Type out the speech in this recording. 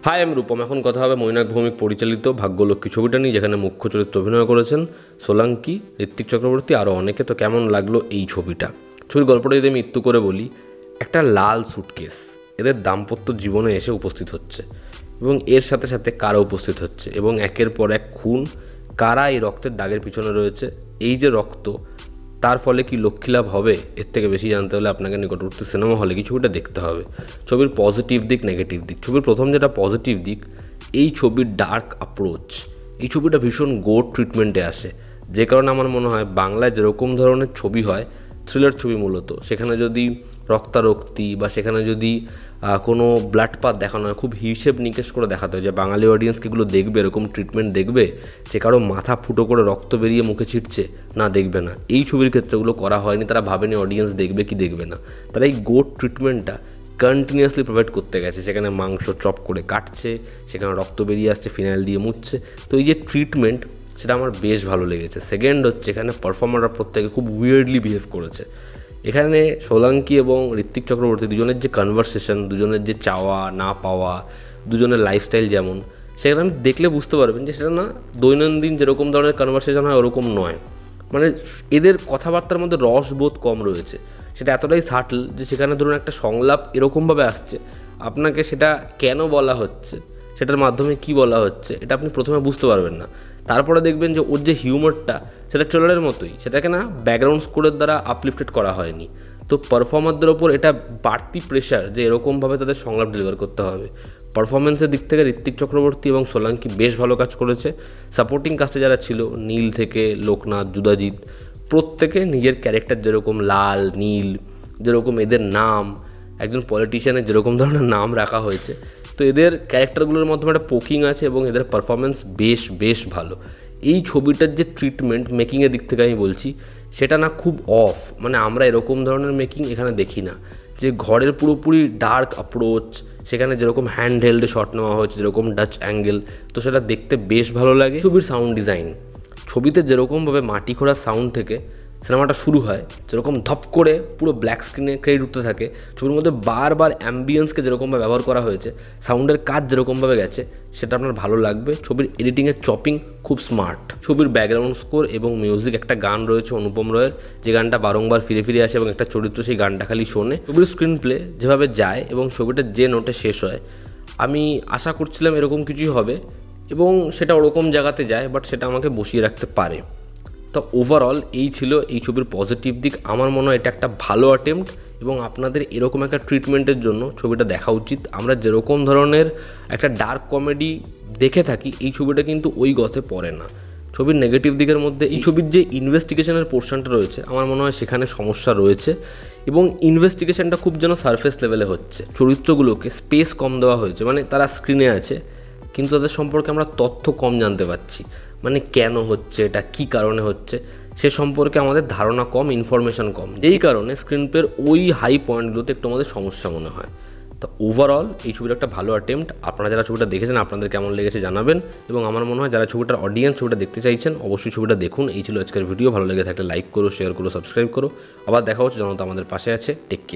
High, আমি রূপম। এখন কথা হবে মৈনাক ভৌমিক পরিচালিত ভাগ্যলক্ষ্মী ছবিটা নিয়ে, যেখানে মুখ্য চরিত্র অভিনয় করেছেন সোলাঙ্কি, ঋত্বিক চক্রবর্তী, আরও অনেকে। তো কেমন লাগলো এই ছবিটা? ছবির গল্পটা যদি আমি একটু করে বলি, একটা লাল সুটকেস এদের দাম্পত্য জীবনে এসে উপস্থিত হচ্ছে এবং এর সাথে সাথে কারা উপস্থিত হচ্ছে এবং একের পর এক খুন, কারা এই রক্তের দাগের পিছনে রয়েছে, এই যে রক্ত, তার ফলে কি লক্ষ্মীলাভ হবে, এর থেকে বেশি জানতে হলে আপনাকে নিকটবর্তী সিনেমা হলে কি ছবিটা দেখতে হবে। ছবির পজিটিভ দিক, নেগেটিভ দিক। ছবির প্রথম যেটা পজিটিভ দিক, এই ছবির ডার্ক অ্যাপ্রোচ। এই ছবিটা ভীষণ গোট ট্রিটমেন্টে আসে, যে কারণে আমার মনে হয় বাংলায় যেরকম ধরনের ছবি হয়, থ্রিলার ছবি মূলত, সেখানে যদি রক্তারক্তি বা সেখানে যদি কোনো ব্লাডপাত দেখানো হয়, খুব হিসেব নিকেশ করে দেখাতে হয় যে বাঙালি অডিয়েন্স এগুলো দেখবে, এরকম ট্রিটমেন্ট দেখবে, যে কারো মাথা ফুটো করে রক্ত বেরিয়ে মুখে ছিটছে, না, দেখবে না। এই ছবির ক্ষেত্রে ওগুলো করা হয়নি। তারা ভাবেনি অডিয়েন্স দেখবে কি দেখবে না। তারা এই গোট ট্রিটমেন্টটা কন্টিনিউয়াসলি প্রোভাইড করতে গেছে। সেখানে মাংস চপ করে কাটছে, সেখানে রক্ত বেরিয়ে আসছে, ফিনাইল দিয়ে মুছছে। তো এই যে ট্রিটমেন্ট, সেটা আমার বেশ ভালো লেগেছে। সেকেন্ড হচ্ছে, এখানে পারফর্মাররা প্রত্যেকে খুব উইয়ার্ডলি বিহেভ করেছে। এখানে সোলাঙ্কি এবং ঋত্বিক চক্রবর্তী দুজনের যে কনভারসেশন, দুজনের যে চাওয়া না পাওয়া, দুজনের লাইফস্টাইল যেমন, সেখানে আমি দেখলে বুঝতে পারবেন যে সেটা না দৈনন্দিন যেরকম ধরনের কনভারসেশন হয় ওরকম নয়। মানে এদের কথাবার্তার মধ্যে রসবোধ কম রয়েছে। সেটা এতটাই সাটল যে সেখানে ধরুন একটা সংলাপ এরকমভাবে আসছে, আপনাকে সেটা কেন বলা হচ্ছে, সেটার মাধ্যমে কি বলা হচ্ছে, এটা আপনি প্রথমে বুঝতে পারবেন না। তারপরে দেখবেন যে ওর যে হিউমারটা, সেটা ট্রেলারের মতোই, সেটাকে না ব্যাকগ্রাউন্ড স্কোরের দ্বারা আপলিফটেড করা হয়নি। তো পারফর্মারদের ওপর এটা বাড়তি প্রেশার যে এরকমভাবে তাদের সংলাপ ডেলিভার করতে হবে। পারফরমেন্সের দিক থেকে ঋত্বিক চক্রবর্তী এবং সোলাঙ্কি বেশ ভালো কাজ করেছে। সাপোর্টিং কাস্টে যারা ছিল, নীল থেকে লোকনাথ, যুদাজিৎ, প্রত্যেকে নিজের ক্যারেক্টার, যেরকম লাল, নীল, যেরকম এদের নাম, একজন পলিটিশিয়ানের যেরকম ধরনের নাম রাখা হয়েছে, তো এদের ক্যারেক্টারগুলোর মাধ্যমে একটা পোকিং আছে এবং এদের পারফরমেন্স বেশ বেশ ভালো। এই ছবিটার যে ট্রিটমেন্ট মেকিংয়ের দিক থেকে আমি বলছি, সেটা না খুব অফ। মানে আমরা এরকম ধরনের মেকিং এখানে দেখি না, যে ঘরের পুরোপুরি ডার্ক অ্যাপ্রোচ, সেখানে যেরকম হ্যান্ড হেল্ডে শট নেওয়া হয়েছে, যেরকম ডাচ অ্যাঙ্গেল, তো সেটা দেখতে বেশ ভালো লাগে। ছবির সাউন্ড ডিজাইন, ছবিতে যেরকমভাবে মাটি খোঁড়ার সাউন্ড থেকে সিনেমাটা শুরু হয়, যেরকম ধপ করে পুরো ব্ল্যাক স্ক্রিনে ক্রেডিট উঠতে থাকে, ছবির মধ্যে বারবার অ্যাম্বিয়েন্সকে যেরকমভাবে ব্যবহার করা হয়েছে, সাউন্ডের কাজ যেরকমভাবে গেছে, সেটা আপনার ভালো লাগবে। ছবির এডিটিংয়ের চপিং খুব স্মার্ট। ছবির ব্যাকগ্রাউন্ড স্কোর এবং মিউজিক, একটা গান রয়েছে অনুপম রয়ের, যে গানটা বারংবার ফিরে ফিরে আসে এবং একটা চরিত্র সেই গানটা খালি শোনে। ছবির স্ক্রিন প্লে যেভাবে যায় এবং ছবিটা যে নোটে শেষ হয়, আমি আশা করছিলাম এরকম কিছুই হবে এবং সেটা ওরকম জায়গাতে যায়, বাট সেটা আমাকে বসিয়ে রাখতে পারে। তো ওভারঅল এই ছিল এই ছবির পজিটিভ দিক। আমার মনে হয় এটা একটা ভালো অ্যাটেম্প্ট এবং আপনাদের এরকম একটা ট্রিটমেন্টের জন্য ছবিটা দেখা উচিত। আমরা যেরকম ধরনের একটা ডার্ক কমেডি দেখে থাকি, এই ছবিটা কিন্তু ওই গথে পড়ে না। ছবির নেগেটিভ দিকের মধ্যে এই ছবির যে ইনভেস্টিগেশনের পোর্শনটা রয়েছে, আমার মনে হয় সেখানে সমস্যা রয়েছে এবং ইনভেস্টিগেশনটা খুব যেন সারফেস লেভেলে হচ্ছে। চরিত্রগুলোকে স্পেস কম দেওয়া হয়েছে, মানে তারা স্ক্রিনে আছে কিন্তু তাদের সম্পর্কে আমরা তথ্য কম জানতে পারছি। মানে কেন হচ্ছে এটা, কী কারণে হচ্ছে, সে সম্পর্কে আমাদের ধারণা কম, ইনফরমেশান কম। এই কারণে স্ক্রিন প্লের ওই হাই পয়েন্টগুলোতে একটু আমাদের সমস্যা মনে হয়। তো ওভারঅল এই ছবিটা একটা ভালো অ্যাটেম্প্ট। আপনারা যারা ছবিটা দেখেছেন, আপনাদের কেমন লেগেছে জানাবেন এবং আমার মনে হয় যারা ছবিটার অডিয়েন্স, ছবিটা দেখতে চাইছেন, অবশ্যই ছবিটা দেখুন। এই ছিল আজকের ভিডিও। ভালো লেগে থাকলে লাইক করো, শেয়ার করো, সাবস্ক্রাইব করো। আবার দেখা হচ্ছে, জনতা আমাদের পাশে আছে। Take care.